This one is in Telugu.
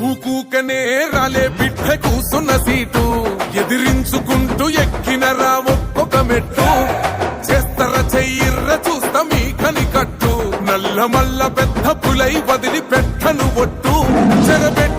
ఊకూకనే రాలే బిడ్డ కూసున్న సీటు ఎదిరించుకుంటూ ఎక్కినరా ఒక్కొక్క మెట్టు చేస్తర చెయ్యిర్ర చూస్తా మీ కని కట్టు నల్ల మల్ల పెద్ద పులై వదిలి పెట్టను ఒట్టు చెరబెట్టి